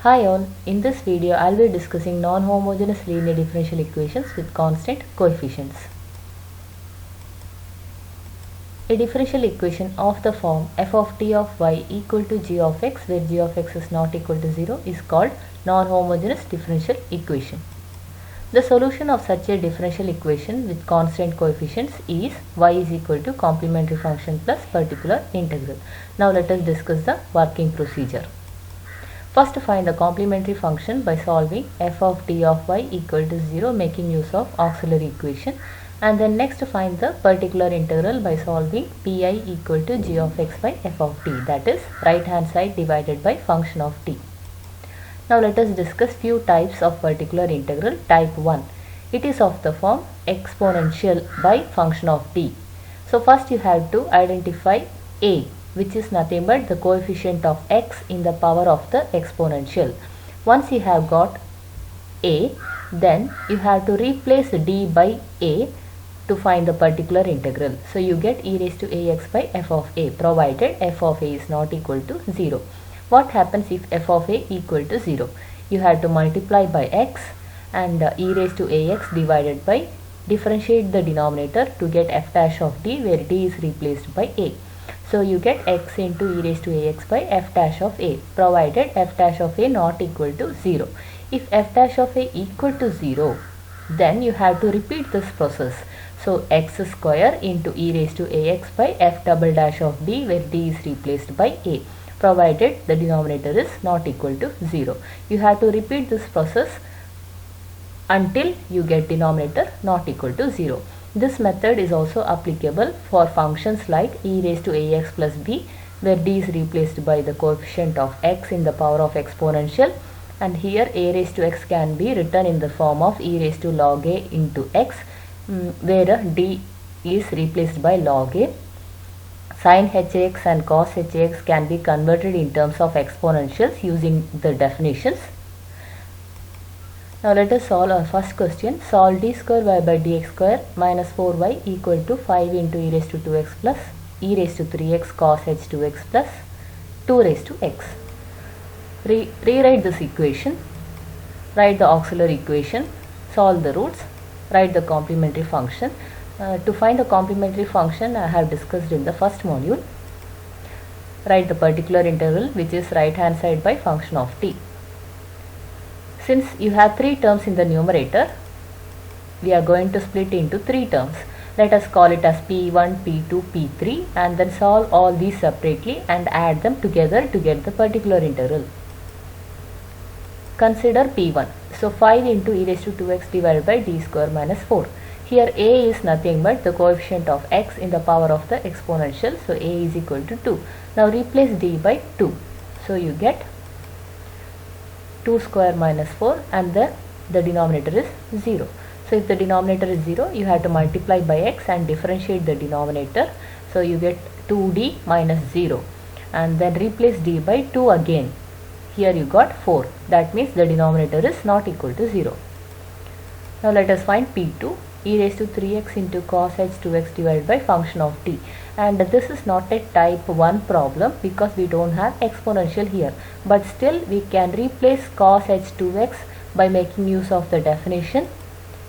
Hi all, in this video I'll be discussing non-homogeneous linear differential equations with constant coefficients. A differential equation of the form f of t of y equal to g of x where g of x is not equal to 0 is called non-homogeneous differential equation. The solution of such a differential equation with constant coefficients is y is equal to complementary function plus particular integral. Now let us discuss the working procedure. First find the complementary function by solving f of t of y equal to 0 making use of auxiliary equation, and then next find the particular integral by solving pi equal to g of x by f of t, that is right hand side divided by function of t. Now let us discuss few types of particular integral. Type 1. It is of the form exponential by function of t. So first you have to identify a, which is nothing but the coefficient of x in the power of the exponential. Once you have got a, then you have to replace d by a to find the particular integral. So you get e raised to ax by f of a, provided f of a is not equal to 0. What happens if f of a equal to 0? You have to multiply by x and e raised to ax divided by, differentiate the denominator to get f dash of d where d is replaced by a. So you get x into e raised to ax by f dash of a, provided f dash of a not equal to 0. If f dash of a equal to 0, then you have to repeat this process. So x square into e raised to ax by f double dash of d where d is replaced by a, provided the denominator is not equal to 0. You have to repeat this process until you get denominator not equal to 0. This method is also applicable for functions like e raised to ax plus b where d is replaced by the coefficient of x in the power of exponential, and here a raised to x can be written in the form of e raised to log a into x where d is replaced by log a. Sin hx and cos hx can be converted in terms of exponentials using the definitions. Now let us solve our first question. Solve d square y by dx square minus 4y equal to 5 into e raised to 2x plus e raised to 3x cos h 2x plus 2 raised to x. Rewrite this equation, write the auxiliary equation, solve the roots, write the complementary function. To find the complementary function I have discussed in the first module. Write the particular integral which is right hand side by function of t. Since you have 3 terms in the numerator, we are going to split into 3 terms. Let us call it as P1, P2, P3 and then solve all these separately and add them together to get the particular integral. Consider P1. So 5 into e raised to 2x divided by d square minus 4. Here a is nothing but the coefficient of x in the power of the exponential. So a is equal to 2. Now replace d by 2. So you get 2 square minus 4 and the denominator is 0. So if the denominator is 0, you have to multiply by x and differentiate the denominator. So you get 2d minus 0 and then replace d by 2 again. Here you got 4. That means the denominator is not equal to 0. Now let us find P2. E raised to 3x into cos h 2x divided by function of t, and this is not a type 1 problem because we don't have exponential here, but still we can replace cos h 2x by making use of the definition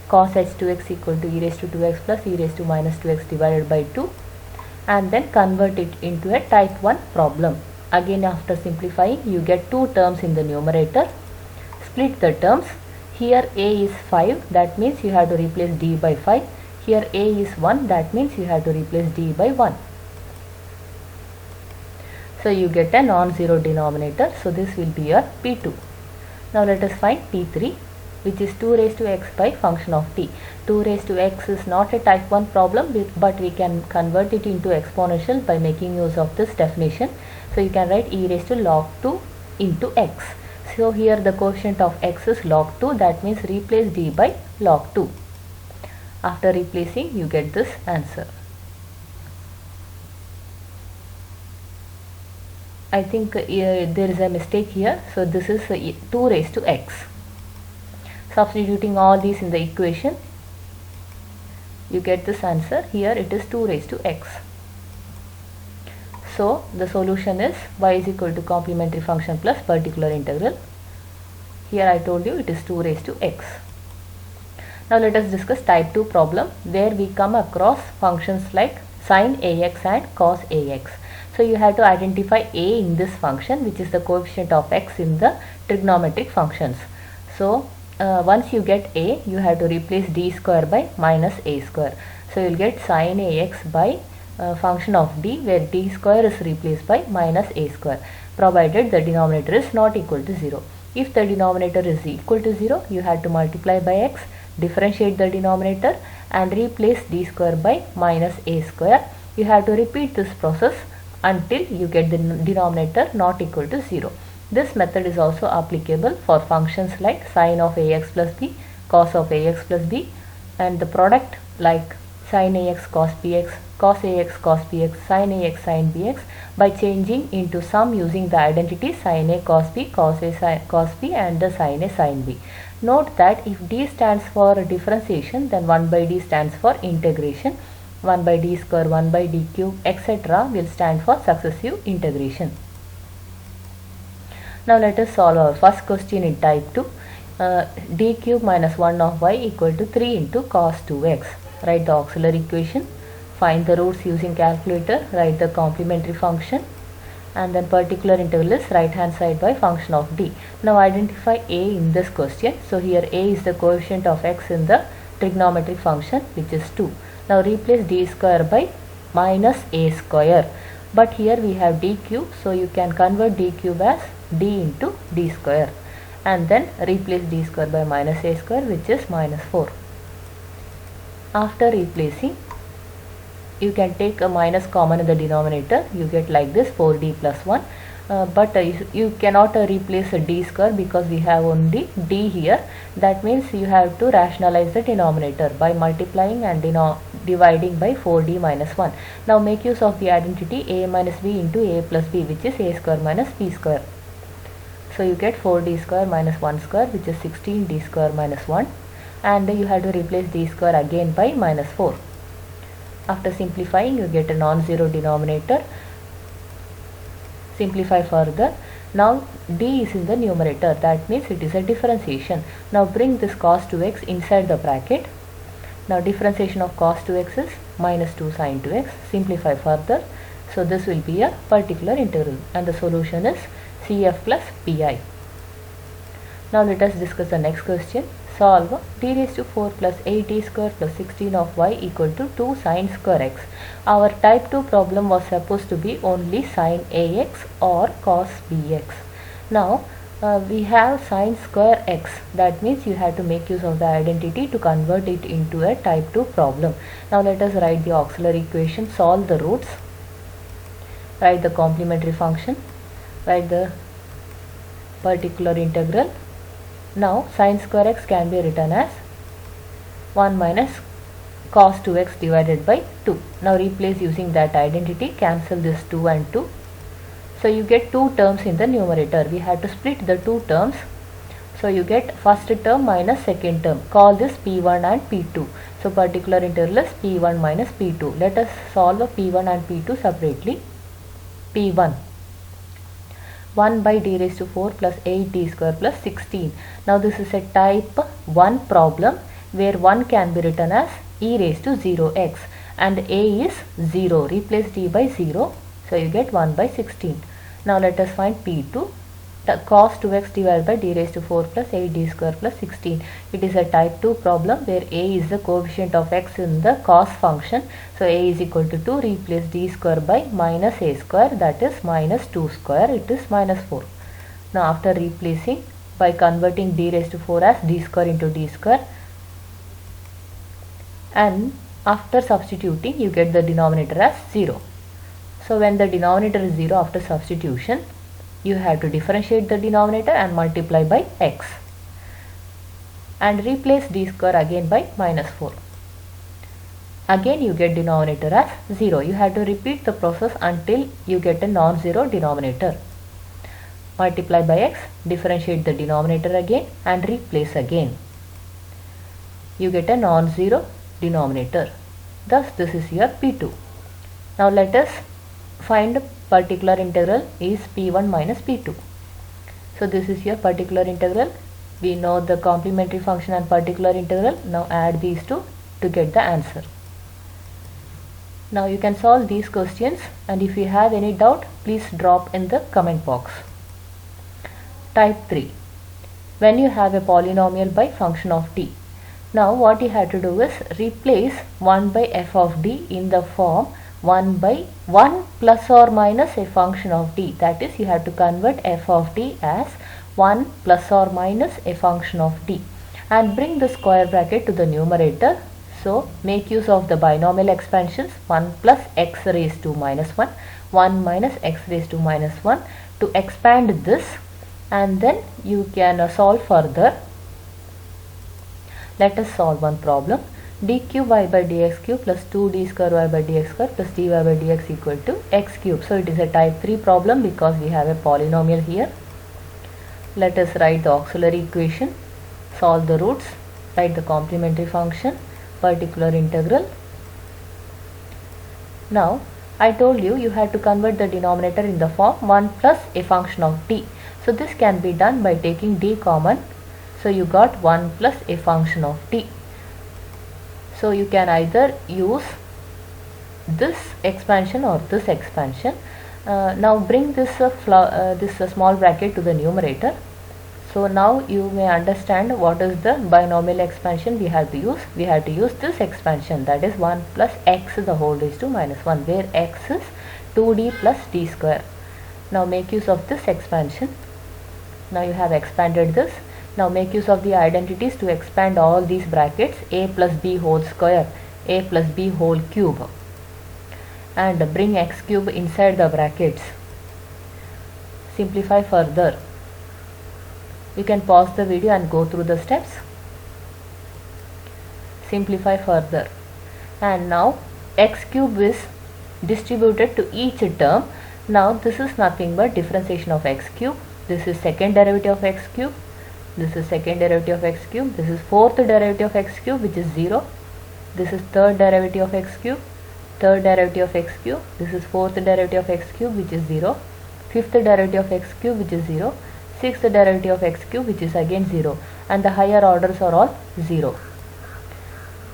cos h 2x equal to e raised to 2x plus e raised to minus 2x divided by 2 and then convert it into a type 1 problem. Again after simplifying you get 2 terms in the numerator. Split the terms. Here a is 5, that means you have to replace d by 5. Here a is 1, that means you have to replace d by 1. So you get a non-zero denominator. So this will be your P2. Now let us find P3, which is 2 raised to x by function of t. 2 raised to x is not a type 1 problem, but we can convert it into exponential by making use of this definition. So you can write e raised to log 2 into x. So here the coefficient of x is log 2, that means replace d by log 2. After replacing you get this answer. I think there is a mistake here. So this is 2 raised to x. Substituting all these in the equation you get this answer. Here it is 2 raised to x. So the solution is y is equal to complementary function plus particular integral. Here I told you it is 2 raised to x. Now let us discuss type 2 problem where we come across functions like sin ax and cos ax. So you have to identify a in this function, which is the coefficient of x in the trigonometric functions. So once you get a, you have to replace d square by minus a square. So you will get sin ax by function of d, where d square is replaced by minus a square, provided the denominator is not equal to 0. If the denominator is equal to 0, you have to multiply by x, differentiate the denominator and replace d square by minus a square. You have to repeat this process until you get the denominator not equal to 0. This method is also applicable for functions like sin of ax plus b, cos of ax plus b, and the product like sin ax cos bx, cos ax cos bx, sin ax sin bx, by changing into sum using the identity sin a cos b, cos a sin cos b, and the sin a sin b. Note that if d stands for differentiation, then 1 by d stands for integration. 1 by d square, 1 by d cube, etc. will stand for successive integration. Now let us solve our first question in type 2. D cube minus 1 of y equal to 3 into cos 2x. Write the auxiliary equation. Find the roots using calculator. Write the complementary function. And then particular integral is right hand side by function of d. Now identify a in this question. So here a is the coefficient of x in the trigonometric function, which is 2. Now replace d square by minus a square. But here we have d cube, so you can convert d cube as d into d square. And then replace d square by minus a square, which is minus 4. After replacing, you can take a minus common in the denominator. You get like this 4d plus 1. But you cannot replace a d square because we have only d here. That means you have to rationalize the denominator by multiplying and dividing by 4d minus 1. Now make use of the identity a minus b into a plus b, which is a square minus b square. So you get 4d square minus 1 square, which is 16d square minus 1, and you have to replace d square again by minus 4. After simplifying, you get a non-zero denominator. Simplify further. Now d is in the numerator, that means it is a differentiation. Now bring this cos 2x inside the bracket. Now differentiation of cos 2x is minus 2 sin 2x. Simplify further. So this will be a particular integral, and the solution is CF plus PI. Now let us discuss the next question. Solve d raised to 4 plus 8d square plus 16 of y equal to 2 sin square x. Our type 2 problem was supposed to be only sin ax or cos bx. Now we have sin square x. That means you have to make use of the identity to convert it into a type 2 problem. Now let us write the auxiliary equation, solve the roots, write the complementary function, write the particular integral. Now sin square x can be written as 1 minus cos 2x divided by 2. Now replace using that identity, cancel this 2 and 2. So you get 2 terms in the numerator. We have to split the 2 terms. So you get first term minus second term. Call this P1 and P2. So particular integral is P1 minus P2. Let us solve P1 and P2 separately. P1. 1 by d raised to 4 plus 8d square plus 16. Now this is a type 1 problem where 1 can be written as e raised to 0x and a is 0. Replace d by 0. So you get 1 by 16. Now let us find P2. The cos 2x divided by d raised to 4 plus 8d square plus 16. It is a type 2 problem where a is the coefficient of x in the cos function. So a is equal to 2. Replace d square by minus a square, that is minus 2 square. It is minus 4. Now after replacing by converting d raised to 4 as d square into d square, and after substituting you get the denominator as 0. So when the denominator is 0 after substitution, you have to differentiate the denominator and multiply by x and replace d square again by minus 4. Again you get denominator as 0. You have to repeat the process until you get a non-zero denominator. Multiply by x, differentiate the denominator again and replace again. You get a non-zero denominator. Thus this is your P2. Now let us find particular integral is P1 minus P2. So this is your particular integral. We know the complementary function and particular integral. Now add these two to get the answer. Now you can solve these questions, and if you have any doubt, please drop in the comment box. Type 3. When you have a polynomial by function of t. Now what you have to do is replace 1 by f of d in the form 1 by 1 plus or minus a function of t. That is, you have to convert f of t as 1 plus or minus a function of t and bring the square bracket to the numerator. So make use of the binomial expansions 1 plus x raised to minus 1, 1 minus x raised to minus 1 to expand this, and then you can solve further. Let us solve one problem. D cube y by dx cube plus 2d square y by dx square plus dy by dx equal to x cube. So it is a type 3 problem because we have a polynomial here. Let us write the auxiliary equation, solve the roots, write the complementary function, particular integral. Now I told you had to convert the denominator in the form 1 plus a function of t. So this can be done by taking d common. So you got 1 plus a function of t. So you can either use this expansion or this expansion. Now bring this small bracket to the numerator. So now you may understand what is the binomial expansion we have to use. We have to use this expansion, that is 1 plus x the whole raised to minus 1, where x is 2d plus d square. Now make use of this expansion. Now you have expanded this. Now make use of the identities to expand all these brackets, a plus b whole square, a plus b whole cube, and bring x cube inside the brackets. Simplify further. You can pause the video and go through the steps. Simplify further. And now x cube is distributed to each term. Now this is nothing but differentiation of x cube. This is second derivative of x cube. This is second derivative of x cube. This is fourth derivative of x cube, which is 0. This is third derivative of x cube. Third derivative of x cube. This is fourth derivative of x cube, which is 0. Fifth derivative of x cube, which is 0. Sixth derivative of x cube, which is again 0. And the higher orders are all 0.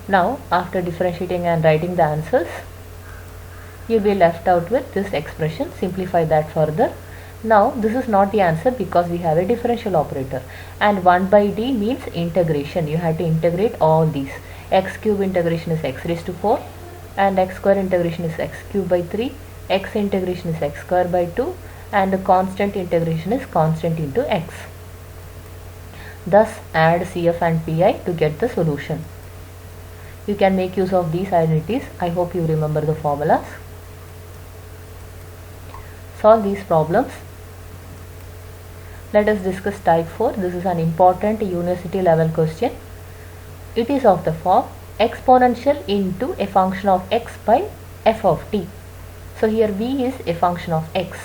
Now after differentiating and writing the answers, you will be left out with this expression. Simplify that further. Now this is not the answer because we have a differential operator, and 1 by d means integration. You have to integrate all these. X cube integration is x raised to 4, and x square integration is x cube by 3, x integration is x square by 2, and the constant integration is constant into x. Thus add CF and PI to get the solution. You can make use of these identities. I hope you remember the formulas. Solve these problems. Let us discuss type 4. This is an important university level question. It is of the form exponential into a function of x by f of t. So here v is a function of x.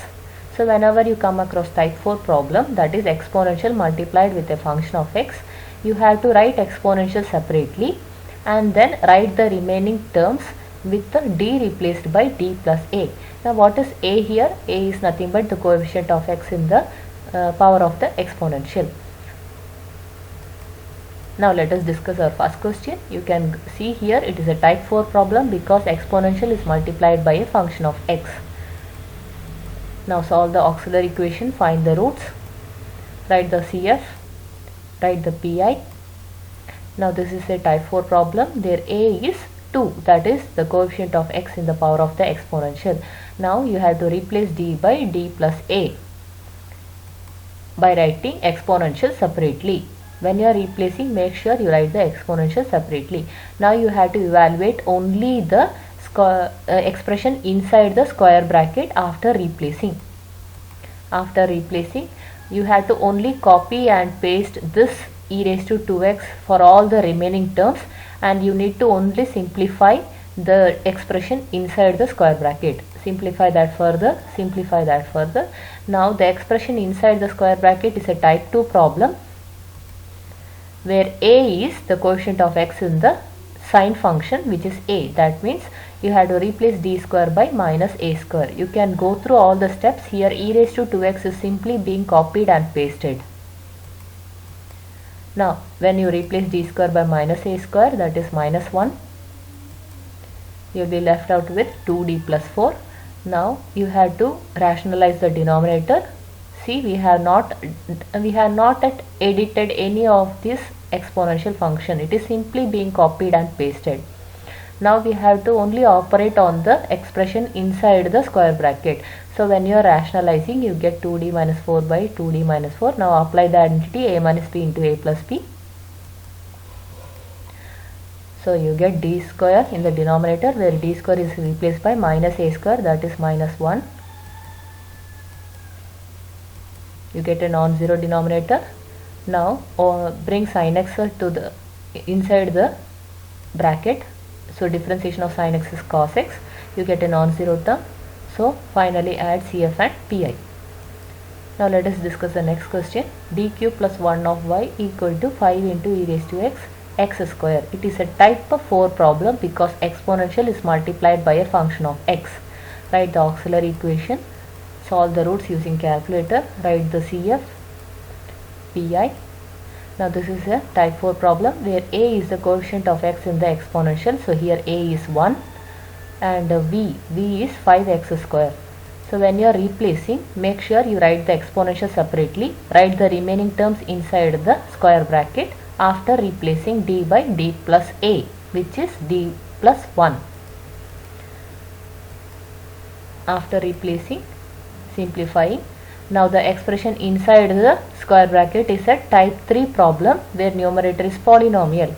So whenever you come across type 4 problem, that is exponential multiplied with a function of x, you have to write exponential separately and then write the remaining terms with the d replaced by d plus a. Now what is a here? A is nothing but the coefficient of x in the power of the exponential. Now let us discuss our first question. You can see here it is a type 4 problem because exponential is multiplied by a function of x. Now solve the auxiliary equation, find the roots, write the CF, write the PI. Now this is a type 4 problem. There a is 2, that is the coefficient of x in the power of the exponential. Now you have to replace d by d plus a by writing exponential separately. When you are replacing, make sure you write the exponential separately. Now you have to evaluate only the expression inside the square bracket after replacing. After replacing, you have to only copy and paste this e raised to 2x for all the remaining terms, and you need to only simplify the expression inside the square bracket. Simplify that further, simplify that further. Now the expression inside the square bracket is a type 2 problem where a is the coefficient of x in the sine function, which is a. That means you have to replace d square by minus a square. You can go through all the steps. Here e raised to 2x is simply being copied and pasted. Now when you replace d square by minus a square, that is minus 1, you will be left out with 2d plus 4. Now you have to rationalize the denominator. See, we have not yet edited any of this exponential function. It is simply being copied and pasted. Now we have to only operate on the expression inside the square bracket. So when you are rationalizing, you get 2d minus 4 by 2d minus 4. Now apply the identity a minus b into a plus b. So you get d square in the denominator, where d square is replaced by minus a square, that is minus 1. You get a non-zero denominator. Now bring sin x to the inside the bracket. So differentiation of sin x is cos x. You get a non-zero term. So finally add CF and PI. Now let us discuss the next question. d cube plus 1 of y equal to 5 into e raised to x square. It is a type of 4 problem because exponential is multiplied by a function of x. Write the auxiliary equation. Solve the roots using calculator. Write the CF, PI. Now this is a type 4 problem where a is the coefficient of x in the exponential. So here a is 1 and v is 5x square. So when you are replacing, make sure you write the exponential separately. Write the remaining terms inside the square bracket after replacing d by d plus a, which is d plus 1. After replacing, simplifying. Now the expression inside the square bracket is a type 3 problem where numerator is polynomial.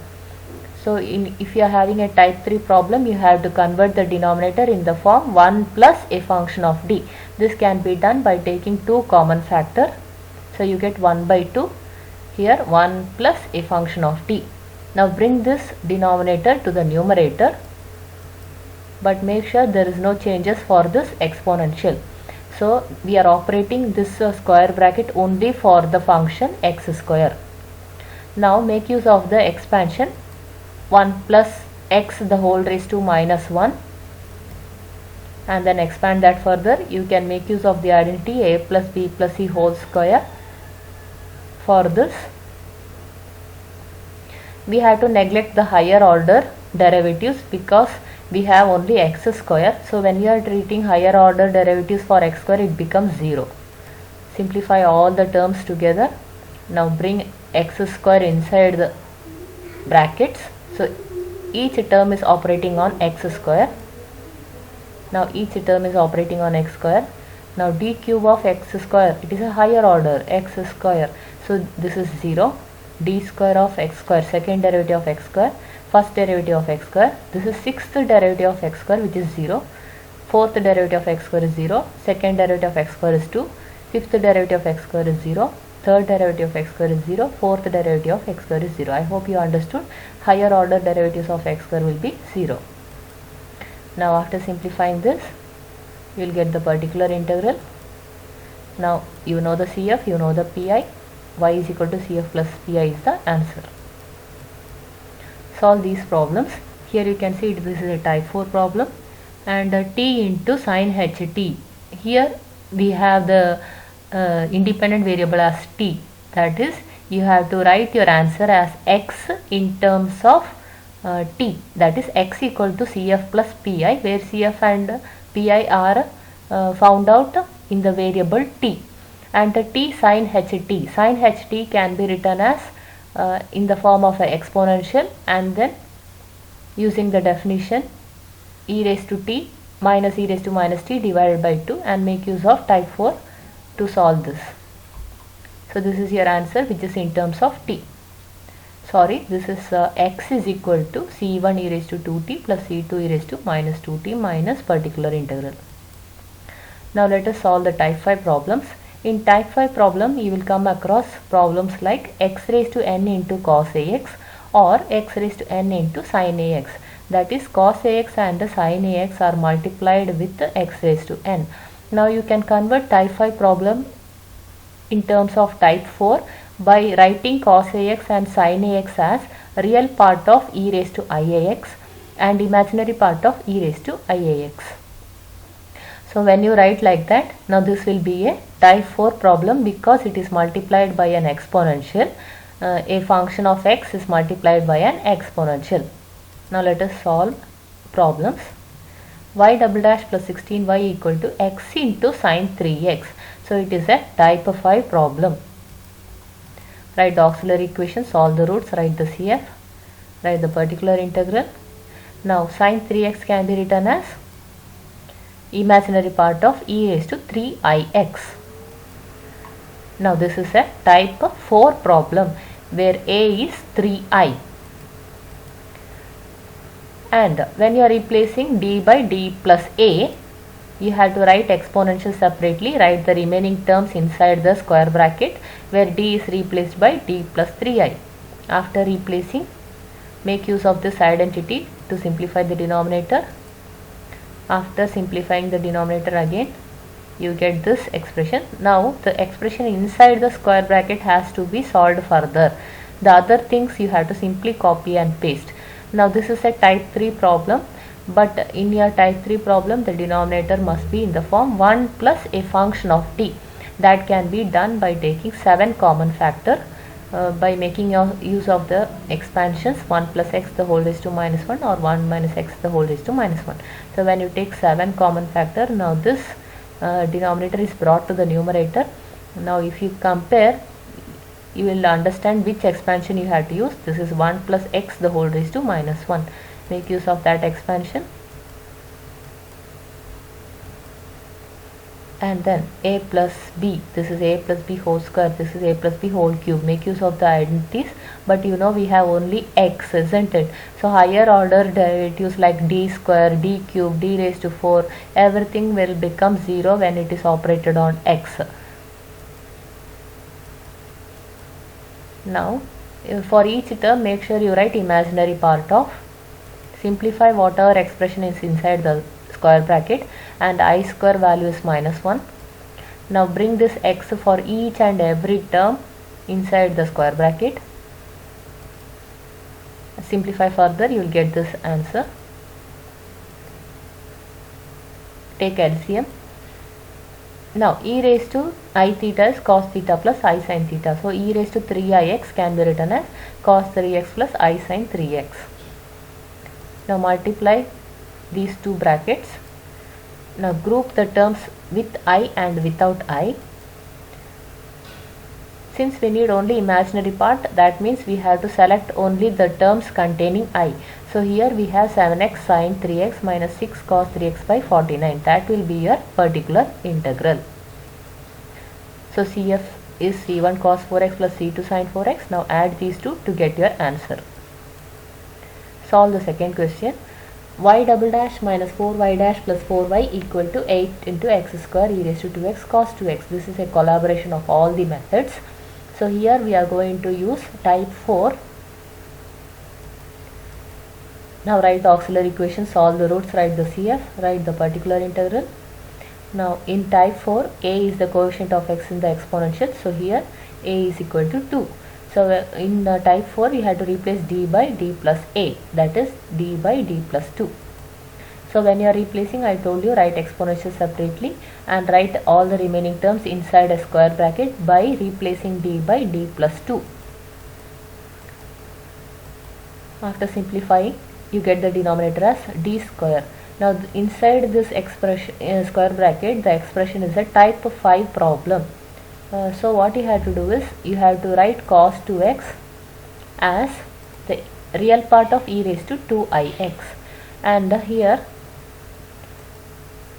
So if you are having a type 3 problem, you have to convert the denominator in the form 1 plus a function of d. This can be done by taking 2 common factor. So you get 1 by 2. Here 1 plus a function of d. Now bring this denominator to the numerator, but make sure there is no changes for this exponential. So we are operating this square bracket only for the function x square. Now make use of the expansion 1 plus x the whole raised to minus 1, and then expand that further. You can make use of the identity a plus b plus c whole square. For this, we have to neglect the higher order derivatives because we have only x square. So when you are treating higher order derivatives for x square, it becomes 0. Simplify all the terms together. Now bring x square inside the brackets. So each term is operating on x square. Now each term is operating on x square. Now d cube of x square, it is a higher order x square. So this is 0. d square of x square, second derivative of x square, first derivative of x square. This is sixth derivative of x square, which is 0. Fourth derivative of x square is 0. Second derivative of x square is 2. Fifth derivative of x square is 0. Third derivative of x square is 0. Fourth derivative of x square is 0. I hope you understood. Higher order derivatives of x square will be 0. Now after simplifying this, you will get the particular integral. Now you know the CF, you know the PI. Y is equal to CF plus PI is the answer. Solve these problems. Here you can see this is a type 4 problem, and t into sin ht. Here we have the independent variable as t. That is, you have to write your answer as x in terms of t. That is x equal to CF plus PI, where CF and PI are found out in the variable t. And the t sin ht. Sin ht can be written as in the form of an exponential, and then using the definition e raised to t minus e raised to minus t divided by 2, and make use of type 4 to solve this. So this is your answer, which is in terms of t. Sorry, this is x is equal to c1 e raised to 2t plus c2 e raised to minus 2t minus particular integral. Now let us solve the type 5 problems. In type 5 problem, you will come across problems like x raised to n into cos ax or x raised to n into sin ax. That is, cos ax and sin ax are multiplied with x raised to n. Now you can convert type 5 problem in terms of type 4 by writing cos ax and sin ax as real part of e raised to iax and imaginary part of e raised to iax. So when you write like that, now this will be a type 4 problem because it is multiplied by an exponential, a function of x is multiplied by an exponential. Now let us solve problems. Y double dash plus 16y equal to x into sine 3x. So it is a type 5 problem. Write the auxiliary equation, solve the roots, write the CF, write the particular integral. Now sine 3x can be written as imaginary part of e raised to 3ix. Now this is a type 4 problem where a is 3i. And when you are replacing d by d plus a, you have to write exponential separately, write the remaining terms inside the square bracket where d is replaced by d plus 3i. After replacing, make use of this identity to simplify the denominator. After simplifying the denominator again, you get this expression. Now the expression inside the square bracket has to be solved further. The other things you have to simply copy and paste. Now this is a type 3 problem, but in your type 3 problem the denominator must be in the form 1 plus a function of t. That can be done by taking 7 common factor by making use of the expansions 1 plus x the whole raised to minus 1 or 1 minus x the whole raised to minus 1. So when you take 7 common factor, now this denominator is brought to the numerator. Now if you compare, you will understand which expansion you have to use. This is 1 plus x the whole raised to minus 1. Make use of that expansion. And then a plus b, this is a plus b whole square, this is a plus b whole cube. Make use of the identities, but you know we have only x, isn't it? So higher order derivatives like d square, d cube, d raised to 4, everything will become 0 when it is operated on x. Now for each term, make sure you write imaginary part of. Simplify whatever expression is inside the square bracket, and I square value is minus 1. Now bring this x for each and every term inside the square bracket. Simplify further, you will get this answer. Take LCM. Now e raised to I theta is cos theta plus I sin theta. So e raised to 3ix can be written as cos 3x plus I sin 3x. Now multiply these two brackets. Now group the terms with I and without I. Since we need only imaginary part, that means we have to select only the terms containing I. So here we have 7x sin 3x minus 6 cos 3x by 49. That will be your particular integral. So CF is C1 cos 4x plus C2 sin 4x. Now add these two to get your answer. Solve the second question. Y double dash minus 4y dash plus 4y equal to 8 into x square e raised to 2x cos 2x. This is a collaboration of all the methods. So here we are going to use type 4. Now write the auxiliary equation, solve the roots, write the CF, write the particular integral. Now in type 4, a is the coefficient of x in the exponential. So here a is equal to 2. So in type 4 you have to replace d by d plus a, that is d by d plus 2. So when you are replacing, I told you write exponential separately and write all the remaining terms inside a square bracket by replacing d by d plus 2. After simplifying, you get the denominator as d square. Now inside this expression square bracket, the expression is a type 5 problem. So what you have to do is you have to write cos 2x as the real part of e raised to 2ix, and here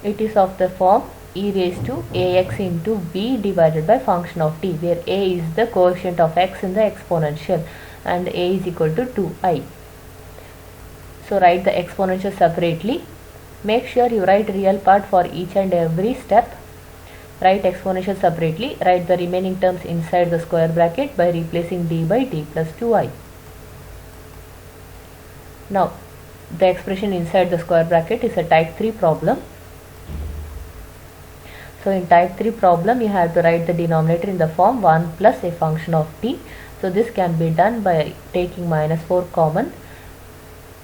it is of the form e raised to ax into b divided by function of t, where a is the coefficient of x in the exponential and a is equal to 2i. So write the exponential separately. Make sure you write real part for each and every step. Write exponential separately, write the remaining terms inside the square bracket by replacing d by d plus 2i. Now the expression inside the square bracket is a type 3 problem. So in type 3 problem you have to write the denominator in the form 1 plus a function of t. So this can be done by taking minus 4 common,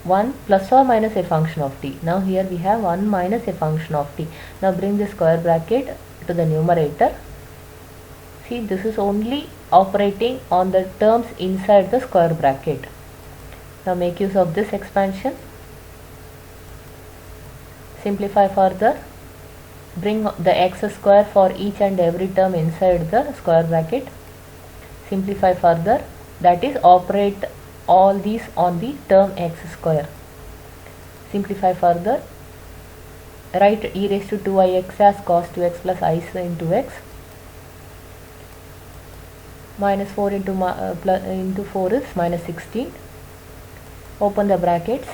1 plus or minus a function of t. Now here we have 1 minus a function of t. Now bring the square bracket to the numerator. See, this is only operating on the terms inside the square bracket. Now make use of this expansion. Simplify further. Bring the x square for each and every term inside the square bracket. Simplify further, that is operate all these on the term x square. Simplify further. Write e raised to 2ix as cos 2x plus I into x. Minus 4 into 4 is minus 16. Open the brackets.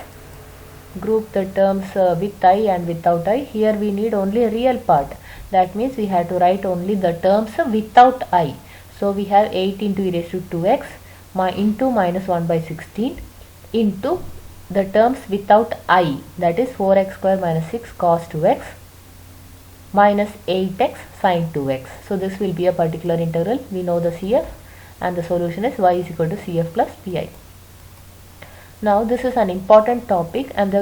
Group the terms with I and without I. Here we need only a real part. That means we have to write only the terms without I. So we have 8 into e raised to 2x into minus 1 by 16 into the terms without I, that is 4x square minus 6 cos 2x minus 8x sin 2x. So this will be a particular integral. We know the CF, and the solution is y is equal to CF plus PI. Now this is an important topic, and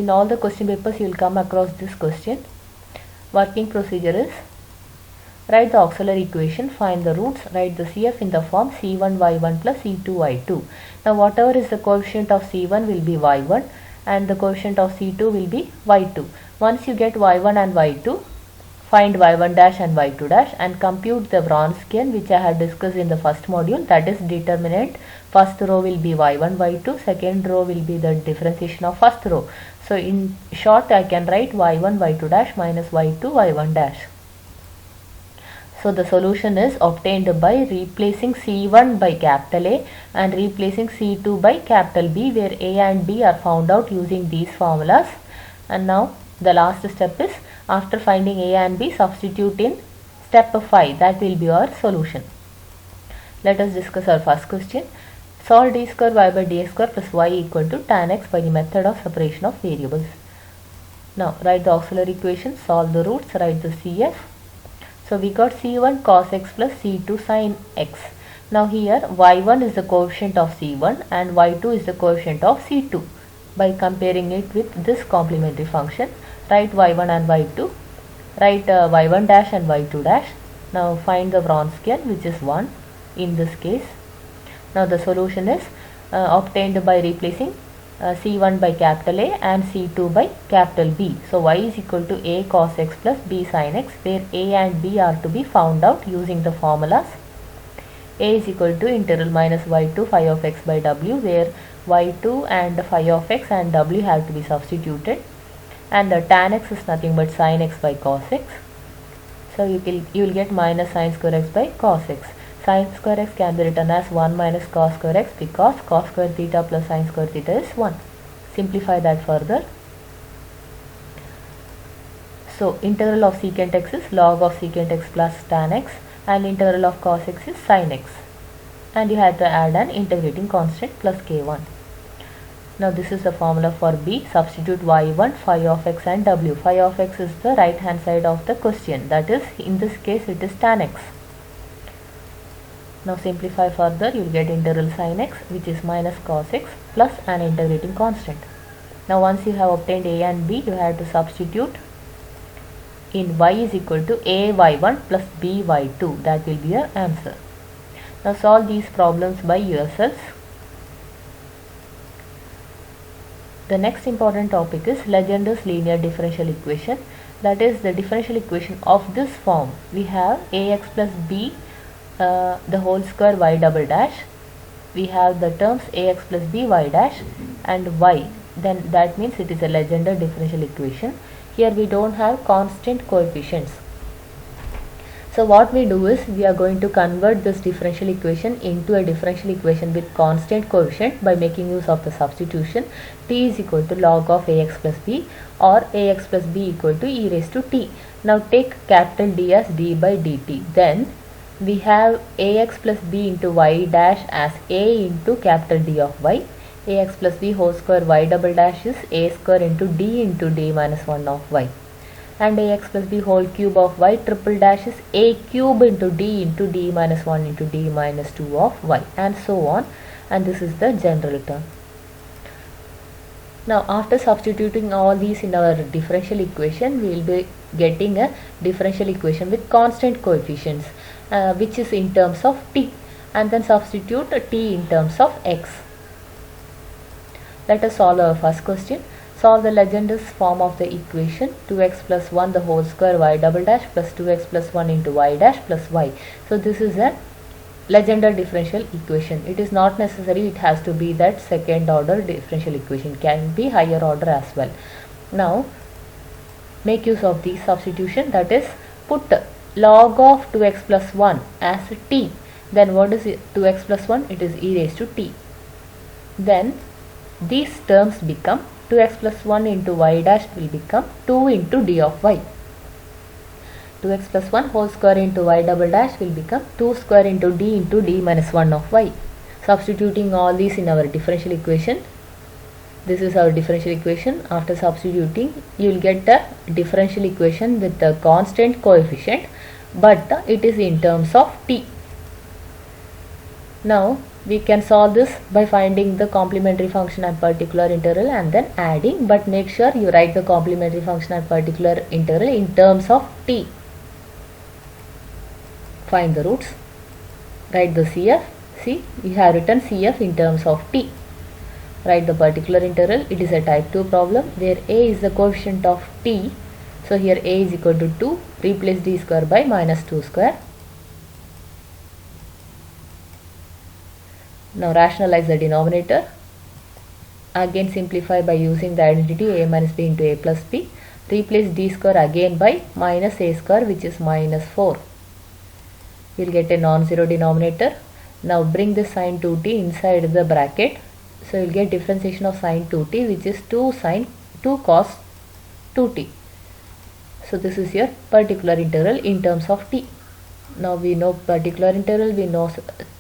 in all the question papers you will come across this question. Working procedure is: write the auxiliary equation, find the roots, write the CF in the form C1y1 plus C2y2. Now whatever is the coefficient of C1 will be y1 and the coefficient of C2 will be y2. Once you get y1 and y2, find y1 dash and y2 dash and compute the Wronskian, which I had discussed in the first module, that is determinant. First row will be y1 y2, second row will be the differentiation of first row. So in short I can write y1 y2 dash minus y2 y1 dash. So the solution is obtained by replacing C1 by capital A and replacing C2 by capital B, where A and B are found out using these formulas. And now the last step is, after finding A and B, substitute in step 5. That will be our solution. Let us discuss our first question. Solve d square y by dx square plus y equal to tan x by the method of separation of variables. Now write the auxiliary equation, solve the roots, write the CF. So we got C1 cos x plus C2 sin x. Now here y1 is the coefficient of C1 and y2 is the coefficient of C2. By comparing it with this complementary function, write y1 and y2, write y1 dash and y2 dash. Now find the Wronskian, which is 1 in this case. Now the solution is obtained by replacing C1 by capital A and C2 by capital B. So y is equal to A cos x plus B sin x, where A and B are to be found out using the formulas. A is equal to integral minus y2 phi of x by w, where y2 and phi of x and w have to be substituted, and the tan x is nothing but sin x by cos x. So you will get minus sin square x by cos x. Sin square x can be written as 1 minus cos square x, because cos square theta plus sin square theta is 1. Simplify that further. So integral of secant x is log of secant x plus tan x, and integral of cos x is sin x. And you have to add an integrating constant plus k1. Now this is the formula for B. Substitute y1, phi of x and w. Phi of x is the right hand side of the question, that is, in this case it is tan x. Now simplify further, you will get integral sin x, which is minus cos x, plus an integrating constant. Now once you have obtained A and B, you have to substitute in y is equal to A y1 plus B y2. That will be your answer. Now solve these problems by yourselves. The next important topic is Legendre's linear differential equation. That is the differential equation of this form. We have ax plus b the whole square y double dash. We have the terms ax plus b y dash and y. Then that means it is a Legendre differential equation. Here we don't have constant coefficients. So what we do is, we are going to convert this differential equation into a differential equation with constant coefficient by making use of the substitution. T is equal to log of ax plus b, or ax plus b equal to e raised to t. Now take capital D as d by dt. Then we have ax plus b into y dash as a into capital D of y. Ax plus b whole square y double dash is a square into d minus 1 of y. And ax plus b whole cube of y triple dash is a cube into d minus 1 into d minus 2 of y, and so on. And this is the general term. Now after substituting all these in our differential equation, we will be getting a differential equation with constant coefficients. which is in terms of t, and then substitute t in terms of x. Let us solve our first question. Solve the Legendre's form of the equation 2x plus 1 the whole square y double dash plus 2x plus 1 into y dash plus y. So this is a Legendre differential equation. It is not necessary it has to be that second order differential equation, can be higher order as well. Now make use of the substitution, that is put log of 2x plus 1 as t. Then what is 2x plus 1? It is e raised to t. Then these terms become 2x plus 1 into y dash will become 2 into d of y. 2x plus 1 whole square into y double dash will become 2 square into d minus 1 of y. Substituting all these in our differential equation. This is our differential equation. After substituting, you will get a differential equation with a constant coefficient, but it is in terms of t. Now we can solve this by finding the complementary function at particular interval and then adding, but make sure you write the complementary function at particular interval in terms of t. Find the roots, write the CF. See, we have written CF in terms of t. Write the particular interval. It is a type 2 problem where a is the coefficient of t. So here a is equal to 2. Replace d square by minus 2 square. Now rationalize the denominator. Again simplify by using the identity a minus b into a plus b. Replace d square again by minus a square, which is minus 4. We will get a non-zero denominator. Now bring the sine 2t inside the bracket. So you will get differentiation of sine 2t, which is 2 sine 2 cos 2t. So this is your particular interval in terms of t. Now we know particular interval, we know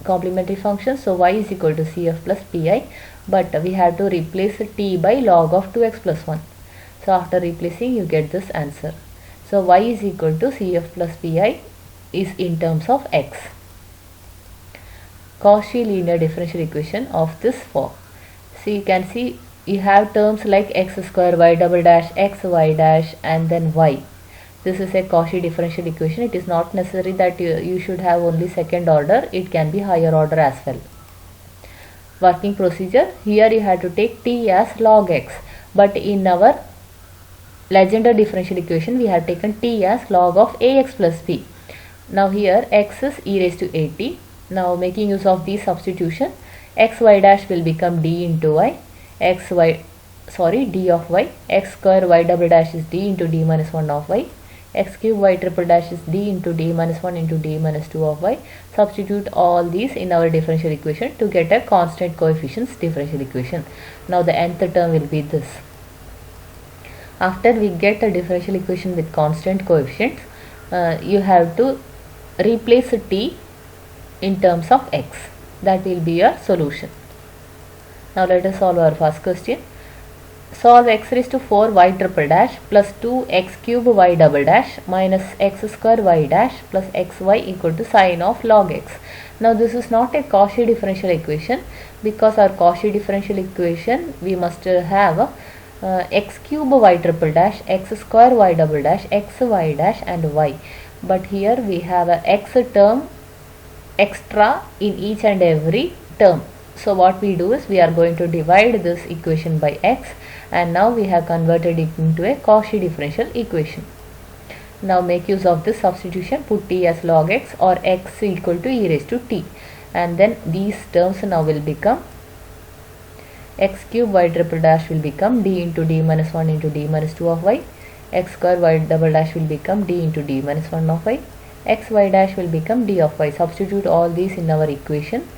complementary function, so y is equal to cf plus pi, but we have to replace t by log of 2x plus 1. So after replacing you get this answer. So y is equal to cf plus pi is in terms of x. Cauchy linear differential equation of this form. So you can see you have terms like x square y double dash x y dash and then y. This is a Cauchy differential equation. It is not necessary that you should have only second order. It can be higher order as well. Working procedure. Here you have to take t as log x. But in our Legendre differential equation, we have taken t as log of ax plus b. Now here x is e raised to at. Now making use of the substitution, x y dash will become d into y. d of y. X square y double dash is d into d minus 1 of y. X cube y triple dash is d into d minus 1 into d minus 2 of y. Substitute all these in our differential equation to get a constant coefficients differential equation. Now the nth term will be this. After we get a differential equation with constant coefficients, you have to replace t in terms of x. That will be your solution. Now let us solve our first question. Solve x raised to 4 y triple dash plus 2 x cube y double dash minus x square y dash plus xy equal to sine of log x. Now this is not a Cauchy differential equation, because our Cauchy differential equation we must have x cube y triple dash x square y double dash x y dash and y. But here we have a x term extra in each and every term. So what we do is we are going to divide this equation by x, and now we have converted it into a Cauchy differential equation. Now make use of this substitution, put t as log x or x equal to e raised to t, and then these terms now will become x cube y triple dash will become d into d minus 1 into d minus 2 of y. X square y double dash will become d into d minus 1 of y. X y dash will become d of y. Substitute all these in our equation.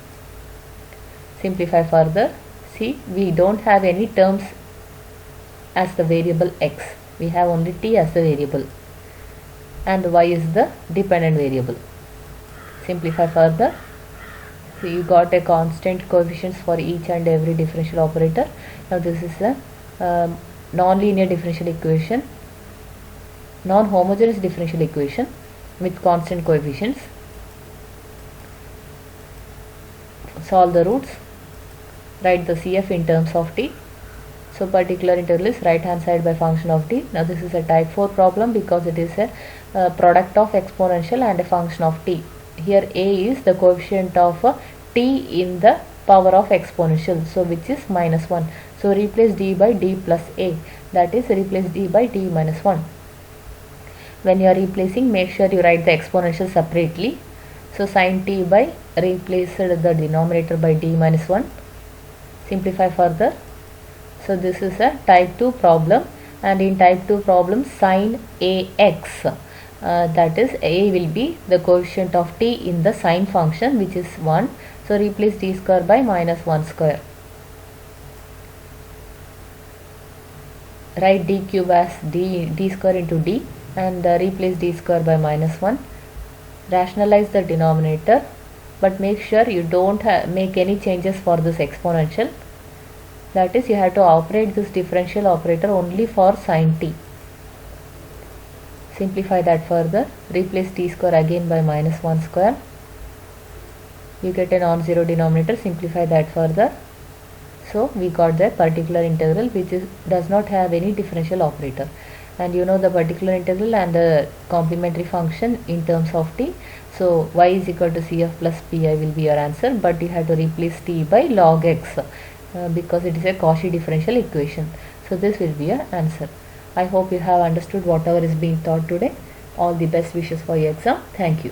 Simplify further. See, we don't have any terms as the variable x. We have only t as the variable and y is the dependent variable. Simplify further. So you got a constant coefficients for each and every differential operator. Now this is a non-linear differential equation, non-homogeneous differential equation with constant coefficients. Solve the roots. Write the CF in terms of t. So particular interval is right hand side by function of t. Now this is a type 4 problem because it is a product of exponential and a function of t. here a is the coefficient of t in the power of exponential, so which is minus 1. So replace d by d plus a, that is replace d by d minus 1. When you are replacing, make sure you write the exponential separately. So sin t by, replace the denominator by d minus 1. Simplify further. So this is a type 2 problem, and in type 2 problem sin ax, that is a will be the coefficient of t in the sine function, which is 1. So replace d square by minus 1 square. Write d cube as d square into d, and replace d square by minus 1. Rationalize the denominator, but make sure you don't make any changes for this exponential. That is, you have to operate this differential operator only for sin t. Simplify that further. Replace t square again by minus 1 square. You get a non-zero denominator. Simplify that further. So we got the particular integral, which does not have any differential operator. And you know the particular integral and the complementary function in terms of t. So y is equal to cf plus pi will be your answer, but you have to replace t by log x because it is a Cauchy differential equation. So this will be your answer. I hope you have understood whatever is being taught today. All the best wishes for your exam. Thank you.